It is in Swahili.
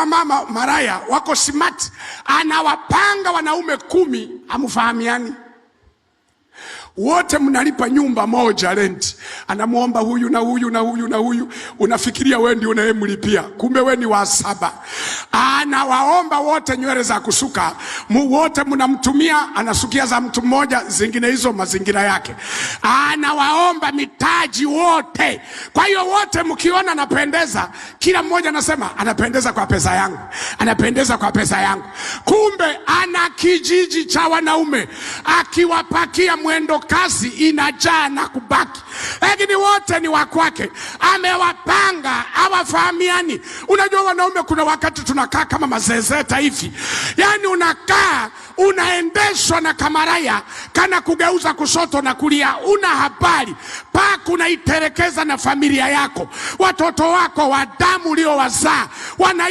hawa mama maraya wako smart, anawapanga wanaume 10 hamfahamiani. Wote mnalipa nyumba moja rent. Anamuomba huyu na huyu na huyu na huyu. Unafikiria wewe ndio unayemlipia, kumbe wewe ni wa 7. Anawaomba wote nywele za kusuka, wote mnamtumia, anasukia za mtu mmoja, zingine hizo mazingira yake. Anawaomba mitaji wote. Kwa hiyo wote mkiona anapendeza, kila mmoja anasema anapendeza kwa pesa yangu, anapendeza kwa pesa yangu. Kumbe ana kijiji cha wanaume, akiwapakia mwendo kasi inajaa na kubaki, lakini wote ni wa kwake. Amewapanga, hawafahamiani. Unajua wanaume, kuna wakati tunakaa kama mazezeta hivi, yani unakaa unaendeshwa na kamaraya kana kugeuza kushoto na kulia, una habari paka unaiterekeza na familia yako, watoto wako wa damu uliowazaa wana